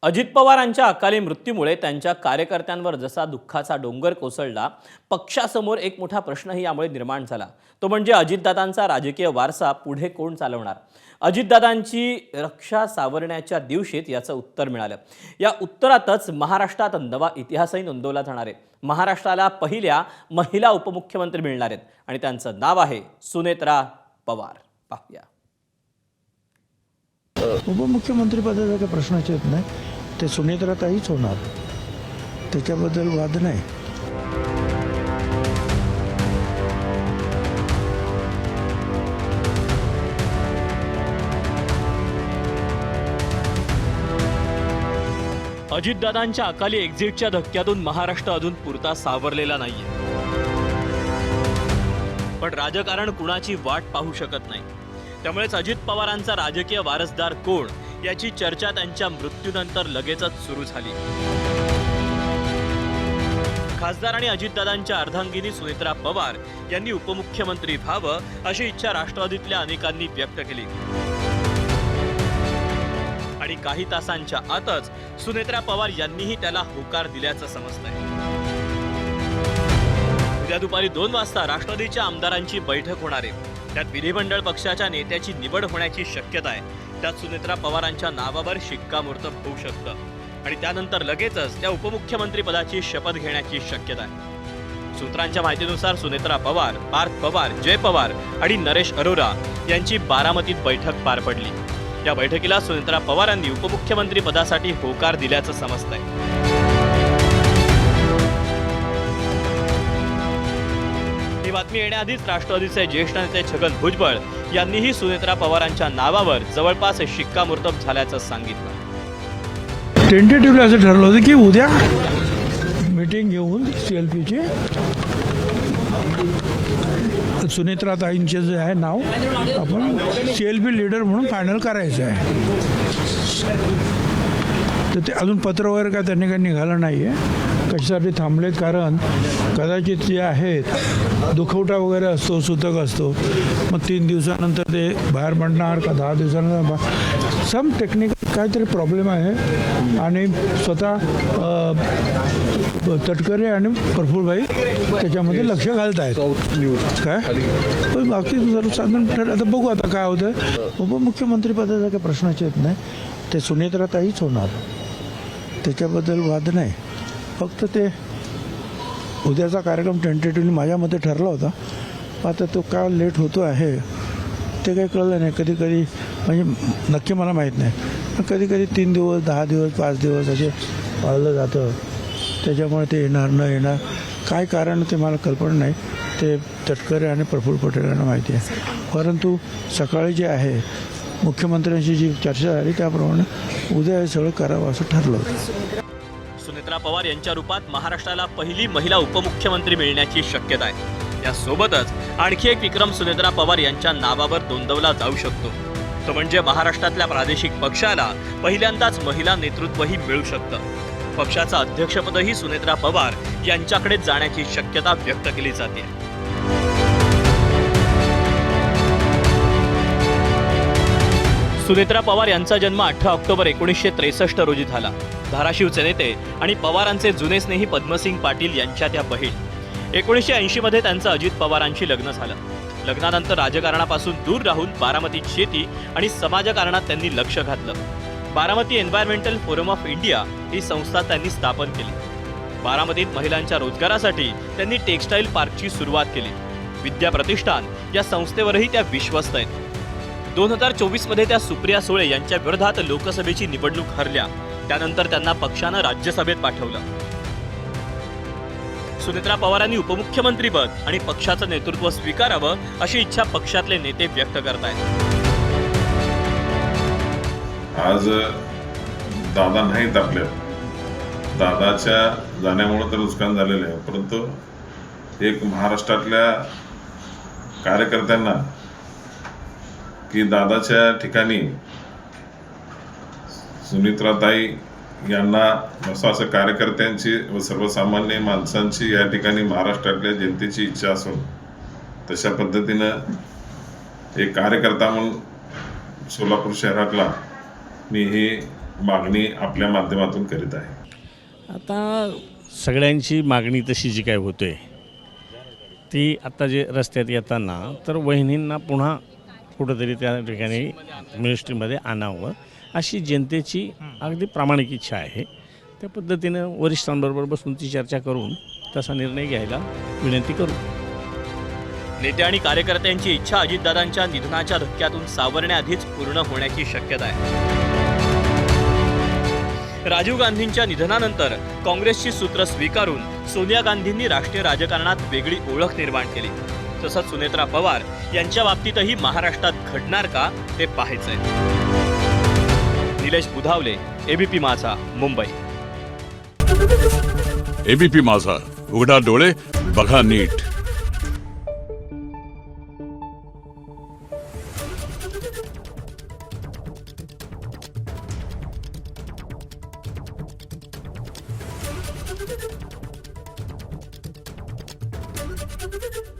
अजित पवारांच्या अकाली मृत्यूमुळे त्यांच्या कार्यकर्त्यांवर जसा दुःखाचा डोंगर कोसळला, पक्षासमोर एक मोठा प्रश्नही यामुळे निर्माण झाला. तो म्हणजे अजितदादांचा राजकीय वारसा पुढे कोण चालवणार. अजितदादांची रक्षा सावरण्याच्या दिवशीत याचं उत्तर मिळालं. या उत्तरातच महाराष्ट्रात नवा इतिहासही नोंदवला जाणार आहे. महाराष्ट्राला पहिल्या महिला उपमुख्यमंत्री मिळणार आहेत आणि त्यांचं नाव आहे सुनेत्रा पवार. पाहूया. उपमुख्यमंत्री पदाचा काही प्रश्नच येत नाही. ते सुनेत्राताईच होणार, त्याच्याबद्दल वाद नाही. अजितदादांच्या अकाली एक्झिटच्या धक्क्यातून महाराष्ट्र अजून पुरता सावरलेला नाहीये. पण राजकारण कुणाची वाट पाहू शकत नाही. त्यामुळेच अजित पवारांचा राजकीय वारसदार कोण याची चर्चा त्यांच्या मृत्यूनंतर लगेचच सुरू झाली. खासदार आणि अजितदादांच्या अर्धांगिनी सुनेत्रा पवार यांनी उपमुख्यमंत्री व्हावं अशी इच्छा राष्ट्रवादीतल्या अनेकांनी व्यक्त केली. आणि काही तासांच्या आतच सुनेत्रा पवार यांनीही त्याला होकार दिल्याचं समजतंय. उद्या दुपारी 2 वाजता राष्ट्रवादीच्या आमदारांची बैठक होणार आहे. त्यात विधिमंडळ पक्षाच्या नेत्याची निवड होण्याची शक्यता आहे. त्यात सुनेत्रा पवारांच्या नावावर शिक्कामोर्तब होऊ शकतं आणि त्यानंतर लगेचच त्या उपमुख्यमंत्री पदाची शपथ घेण्याची शक्यता आहे. सूत्रांच्या माहितीनुसार सुनेत्रा पवार, पार्थ पवार, जय पवार आणि नरेश अरोरा यांची बारामतीत बैठक पार पडली. या बैठकीला सुनेत्रा पवारांनी उपमुख्यमंत्री पदासाठी होकार दिल्याचं समजतंय. ही बातमी येण्याआधीच राष्ट्रवादीचे ज्येष्ठ नेते छगन भुजबळ यांनीही सुनेत्रा पवारांच्या नावावर जवळपास शिक्कामोर्तब झाल्याचं सांगितलं. टेंटेटिव्हली असं ठरलं होतं की उद्या मीटिंग घेऊन CLPची सुनेत्राताईंचे जे आहे नाव आपण CLP लीडर म्हणून फायनल करायचं आहे. तर ते अजून पत्र वगैरे काय त्यांनी काही निघालं नाही आहे. कशासाठी थांबलेत, कारण कदाचित जे आहेत दुखवटा वगैरे असतो, सूतक असतो, मग 3 दिवसानंतर ते बाहेर पडणार का 10 दिवसानंतर सम टेक्निकल काहीतरी प्रॉब्लेम आहे. आणि स्वतः तटकरे आणि प्रफुल्लभाई त्याच्यामध्ये लक्ष घालत आहेत काय. पण बाकी सर्वसाधारण ठरलं. आता बघू आता काय होतं. उपमुख्यमंत्री पदाचा काही प्रश्नच येत नाही. ते सुनेत्राताईच होणार, त्याच्याबद्दल वाद नाही. फक्त ते उद्याचा कार्यक्रम टेंटेटिव्हली माझ्या मते ठरला होता. आता तो का लेट होतो आहे ते काही कळलं नाही. कधी कधी म्हणजे नक्की मला माहीत नाही, पण कधी कधी 3 दिवस, 10 दिवस, 5 दिवस असे पाळलं जातं. त्याच्यामुळे ते येणार न येणार काय कारण ते मला कल्पना नाही. ते तटकरे आणि प्रफुल्ल पटेलांना माहिती आहे. परंतु सकाळी जे आहे मुख्यमंत्र्यांशी जी चर्चा झाली त्याप्रमाणे उद्या हे सगळं करावं असं ठरलं होतं. सुनेत्रा पवार यांच्या रूपात महाराष्ट्राला पहिली महिला उपमुख्यमंत्री मिळण्याची शक्यता आहे. यासोबतच आणखी एक विक्रम सुनेत्रा पवार यांच्या नावावर नोंदवला जाऊ शकतो. तो म्हणजे महाराष्ट्रातल्या प्रादेशिक पक्षाला पहिल्यांदाच महिला नेतृत्वही मिळू शकतं. पक्षाचं अध्यक्षपदही सुनेत्रा पवार यांच्याकडे जाण्याची शक्यता व्यक्त केली जाते. सुनेत्रा पवार यांचा जन्म 18 ऑक्टोबर 1963 रोजी झाला. धाराशिवचे नेते आणि पवारांचे जुने स्नेही पद्मसिंग पाटील यांच्या त्या बहीण. 1980 मध्ये त्यांचं अजित पवारांशी लग्न झालं. लग्नानंतर राजकारणापासून दूर राहून बारामतीत शेती आणि समाजकारणात त्यांनी लक्ष घातलं. Baramati Environmental Forum of India ही संस्था त्यांनी स्थापन केली. बारामतीत महिलांच्या रोजगारासाठी त्यांनी टेक्स्टाईल पार्कची सुरुवात केली. विद्या प्रतिष्ठान या संस्थेवरही त्या विश्वस्त आहेत. 2024 मध्ये त्या सुप्रिया सुळे यांच्या विरोधात लोकसभेची निवडणूक हरल्या. त्यानंतर त्यांना पक्षानं राज्यसभेत पाठवलं. सुनेत्रा पवारांनी उपमुख्यमंत्रीपद आणि पक्षाचं नेतृत्व स्वीकारावं अशी इच्छा पक्षातले नेते व्यक्त करतायत. आज दादा नाहीत आपल्या. दादाच्या जाण्यामुळे तर नुकसान झालेलं आहे. परंतु एक महाराष्ट्रातल्या कार्यकर्त्यांना की दादाच्या ठिकाणी सुनेत्राताई यांना असं कार्यकर्त्यांची व सर्वसामान्य माणसांची या ठिकाणी महाराष्ट्रातल्या जनतेची इच्छा असून तशा पद्धतीनं एक कार्यकर्ता म्हणून सोलापूर शहरातला मी ही मागणी आपल्या माध्यमातून करीत आहे. आता सगळ्यांची मागणी तशी जी काय होते ती आता जे रस्त्यात येताना तर वहिनींना पुन्हा कुठंतरी त्या ठिकाणी मिनिस्ट्रीमध्ये आणावं अशी जनतेची अगदी प्रामाणिक इच्छा आहे. त्या पद्धतीनं वरिष्ठांबरोबर बसून ती चर्चा करून तसा निर्णय घ्यायला विनंती करू. नेते आणि कार्यकर्त्यांची इच्छा अजितदादांच्या निधनाच्या धक्क्यातून सावरण्याआधीच पूर्ण होण्याची शक्यता आहे. राजीव गांधींच्या निधनानंतर काँग्रेसची सूत्र स्वीकारून सोनिया गांधींनी राष्ट्रीय राजकारणात वेगळी ओळख निर्माण केली. तसंच सुनेत्रा पवार यांच्या बाबतीतही महाराष्ट्रात घडणार का ते पाहायचंय. निलेश बुधावले, एबीपी माझा, मुंबई. एबीपी माझा, उघडा डोळे बघा नीट. Thank you.